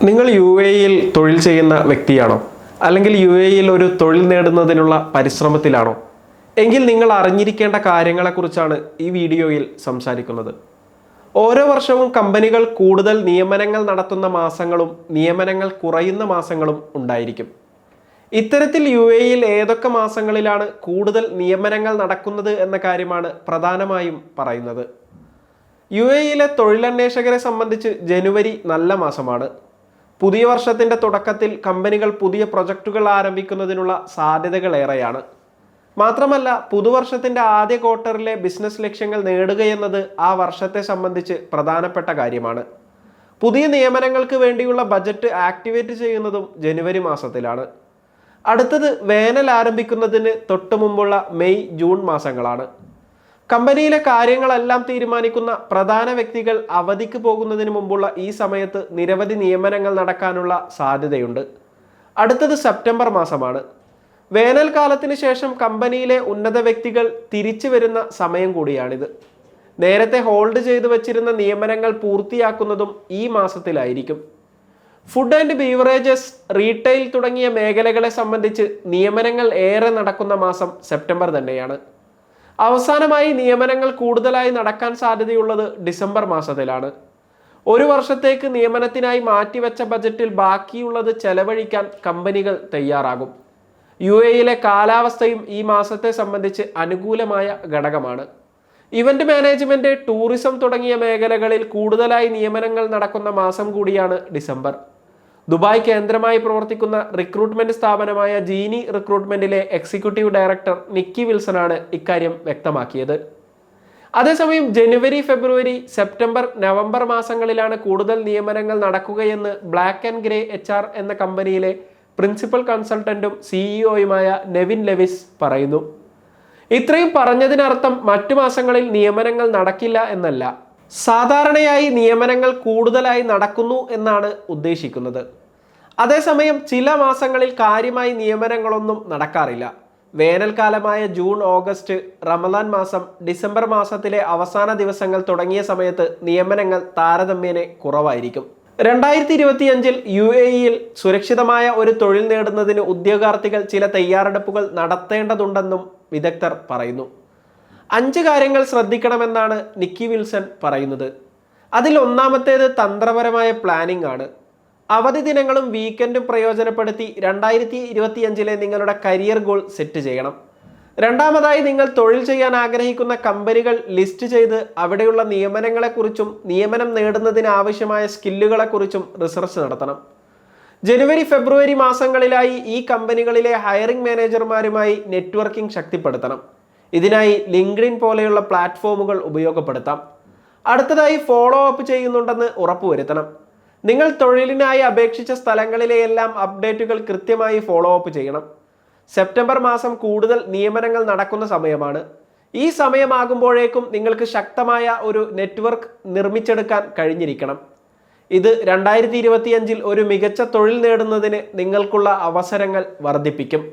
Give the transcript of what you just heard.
നിങ്ങൾ യു.എ.ഇ.യിൽ തൊഴിൽ ചെയ്യുന്ന വ്യക്തിയാണോ? അല്ലെങ്കിൽ യു.എ.ഇ.യിൽ ഒരു തൊഴിൽ നേടുന്നതിനുള്ള പരിശ്രമത്തിലാണോ? എങ്കിൽ നിങ്ങൾ അറിഞ്ഞിരിക്കേണ്ട കാര്യങ്ങളെക്കുറിച്ചാണ് ഈ വീഡിയോയിൽ സംസാരിക്കുന്നത്. ഓരോ വർഷവും കമ്പനികൾ കൂടുതൽ നിയമനങ്ങൾ നടത്തുന്ന മാസങ്ങളും നിയമനങ്ങൾ കുറയുന്ന മാസങ്ങളും ഉണ്ടായിരിക്കും. ഇത്തരത്തിൽ യു.എ.ഇ.യിൽ ഏതൊക്കെ മാസങ്ങളിലാണ് കൂടുതൽ നിയമനങ്ങൾ നടക്കുന്നത് എന്ന കാര്യമാണ് പ്രധാനമായും പറയുന്നത്. യു.എ.ഇയിലെ തൊഴിലന്വേഷകരെ സംബന്ധിച്ച് ജനുവരി നല്ല മാസമാണ്. പുതിയ വർഷത്തിൻ്റെ തുടക്കത്തിൽ കമ്പനികൾ പുതിയ പ്രൊജക്റ്റുകൾ ആരംഭിക്കുന്നതിനുള്ള സാധ്യതകൾ ഏറെയാണ്. മാത്രമല്ല, പുതുവർഷത്തിൻ്റെ ആദ്യ ക്വാർട്ടറിലെ ബിസിനസ് ലക്ഷ്യങ്ങൾ നേടുകയെന്നത് ആ വർഷത്തെ സംബന്ധിച്ച് പ്രധാനപ്പെട്ട കാര്യമാണ്. പുതിയ നിയമനങ്ങൾക്ക് വേണ്ടിയുള്ള ബജറ്റ് ആക്ടിവേറ്റ് ചെയ്യുന്നതും ജനുവരി മാസത്തിലാണ്. അടുത്തത് വേനൽ ആരംഭിക്കുന്നതിന് തൊട്ടു മുമ്പുള്ള മെയ് ജൂൺ മാസങ്ങളാണ്. കമ്പനിയിലെ കാര്യങ്ങളെല്ലാം തീരുമാനിക്കുന്ന പ്രധാന വ്യക്തികൾ അവധിക്ക് പോകുന്നതിന് മുമ്പുള്ള ഈ സമയത്ത് നിരവധി നിയമനങ്ങൾ നടക്കാനുള്ള സാധ്യതയുണ്ട്. അടുത്തത് സെപ്റ്റംബർ മാസമാണ്. വേനൽക്കാലത്തിന് ശേഷം കമ്പനിയിലെ ഉന്നത വ്യക്തികൾ തിരിച്ചു വരുന്ന സമയം കൂടിയാണിത്. നേരത്തെ ഹോൾഡ് ചെയ്തു വച്ചിരുന്ന നിയമനങ്ങൾ പൂർത്തിയാക്കുന്നതും ഈ മാസത്തിലായിരിക്കും. ഫുഡ് ആൻഡ് ബീവറേജസ്, റീറ്റെയിൽ തുടങ്ങിയ മേഖലകളെ സംബന്ധിച്ച് നിയമനങ്ങൾ ഏറെ നടക്കുന്ന മാസം സെപ്റ്റംബർ തന്നെയാണ്. അവസാനമായി നിയമനങ്ങൾ കൂടുതലായി നടക്കാൻ സാധ്യതയുള്ളത് ഡിസംബർ മാസത്തിലാണ്. ഒരു വർഷത്തേക്ക് നിയമനത്തിനായി മാറ്റിവെച്ച ബജറ്റിൽ ബാക്കിയുള്ളത് ചെലവഴിക്കാൻ കമ്പനികൾ തയ്യാറാകും. യു.എ.ഇയിലെ കാലാവസ്ഥയും ഈ മാസത്തെ സംബന്ധിച്ച് അനുകൂലമായ ഘടകമാണ്. ഇവന്റ് മാനേജ്മെന്റ്, ടൂറിസം തുടങ്ങിയ മേഖലകളിൽ കൂടുതലായി നിയമനങ്ങൾ നടക്കുന്ന മാസം കൂടിയാണ് ഡിസംബർ. ദുബായ് കേന്ദ്രമായി പ്രവർത്തിക്കുന്ന റിക്രൂട്ട്മെന്റ് സ്ഥാപനമായ ജീനി റിക്രൂട്ട്മെന്റിലെ എക്സിക്യൂട്ടീവ് ഡയറക്ടർ നിക്കി വിൽസനാണ് ഇക്കാര്യം വ്യക്തമാക്കിയത്. അതേസമയം ജനുവരി, ഫെബ്രുവരി, സെപ്റ്റംബർ, നവംബർ മാസങ്ങളിലാണ് കൂടുതൽ നിയമനങ്ങൾ നടക്കുകയെന്ന് ബ്ലാക്ക് ആൻഡ് ഗ്രേ HR എന്ന കമ്പനിയിലെ പ്രിൻസിപ്പൽ കൺസൾട്ടന്റും CEO-യുമായ നെവിൻ ലെവിസ് പറയുന്നു. ഇത്രയും പറഞ്ഞതിനർത്ഥം മറ്റു മാസങ്ങളിൽ നിയമനങ്ങൾ നടക്കില്ല എന്നല്ല. സാധാരണയായി നിയമനങ്ങൾ കൂടുതലായി നടക്കുന്നു എന്നാണ് ഉദ്ദേശിക്കുന്നത്. അതേസമയം ചില മാസങ്ങളിൽ കാര്യമായി നിയമനങ്ങളൊന്നും നടക്കാറില്ല. വേനൽക്കാലമായ ജൂൺ, ഓഗസ്റ്റ്, റമദാൻ മാസം, ഡിസംബർ മാസത്തിലെ അവസാന ദിവസങ്ങൾ തുടങ്ങിയ സമയത്ത് നിയമനങ്ങൾ താരതമ്യേന കുറവായിരിക്കും. 2025 യു.എ.ഇയിൽ സുരക്ഷിതമായ ഒരു തൊഴിൽ നേടുന്നതിന് ഉദ്യോഗാർത്ഥികൾ ചില തയ്യാറെടുപ്പുകൾ നടത്തേണ്ടതുണ്ടെന്നും വിദഗ്ധർ പറയുന്നു. 5 കാര്യങ്ങൾ ശ്രദ്ധിക്കണമെന്നാണ് നിക്കി വിൽസൺ പറയുന്നത്. അതിൽ ഒന്നാമത്തേത് തന്ത്രപരമായ പ്ലാനിംഗ് ആണ്. അവധി ദിനങ്ങളും വീക്കെൻഡും പ്രയോജനപ്പെടുത്തി 2025 നിങ്ങളുടെ കരിയർ ഗോൾ സെറ്റ് ചെയ്യണം. രണ്ടാമതായി, നിങ്ങൾ തൊഴിൽ ചെയ്യാൻ ആഗ്രഹിക്കുന്ന കമ്പനികൾ ലിസ്റ്റ് ചെയ്ത് അവിടെയുള്ള നിയമനങ്ങളെക്കുറിച്ചും നിയമനം നേടുന്നതിന് ആവശ്യമായ സ്കില്ലുകളെക്കുറിച്ചും റിസർച്ച് നടത്തണം. ജനുവരി, ഫെബ്രുവരി മാസങ്ങളിലായി ഈ കമ്പനികളിലെ ഹയറിംഗ് മാനേജർമാരുമായി നെറ്റ്വർക്കിംഗ് ശക്തിപ്പെടുത്തണം. ഇതിനായി ലിങ്ക്ഡിൻ പോലെയുള്ള പ്ലാറ്റ്ഫോമുകൾ ഉപയോഗപ്പെടുത്താം. അടുത്തതായി, ഫോളോ അപ്പ് ചെയ്യുന്നുണ്ടെന്ന് ഉറപ്പുവരുത്തണം. നിങ്ങൾ തൊഴിലിനായി അപേക്ഷിച്ച സ്ഥലങ്ങളിലെയെല്ലാം അപ്ഡേറ്റുകൾ കൃത്യമായി ഫോളോ അപ്പ് ചെയ്യണം. സെപ്റ്റംബർ മാസം കൂടുതൽ നിയമനങ്ങൾ നടക്കുന്ന സമയമാണ്. ഈ സമയമാകുമ്പോഴേക്കും നിങ്ങൾക്ക് ശക്തമായ ഒരു നെറ്റ്വർക്ക് നിർമ്മിച്ചെടുക്കാൻ കഴിഞ്ഞിരിക്കണം. ഇത് 2025 ഒരു മികച്ച തൊഴിൽ നേടുന്നതിന് നിങ്ങൾക്കുള്ള അവസരങ്ങൾ വർദ്ധിപ്പിക്കും.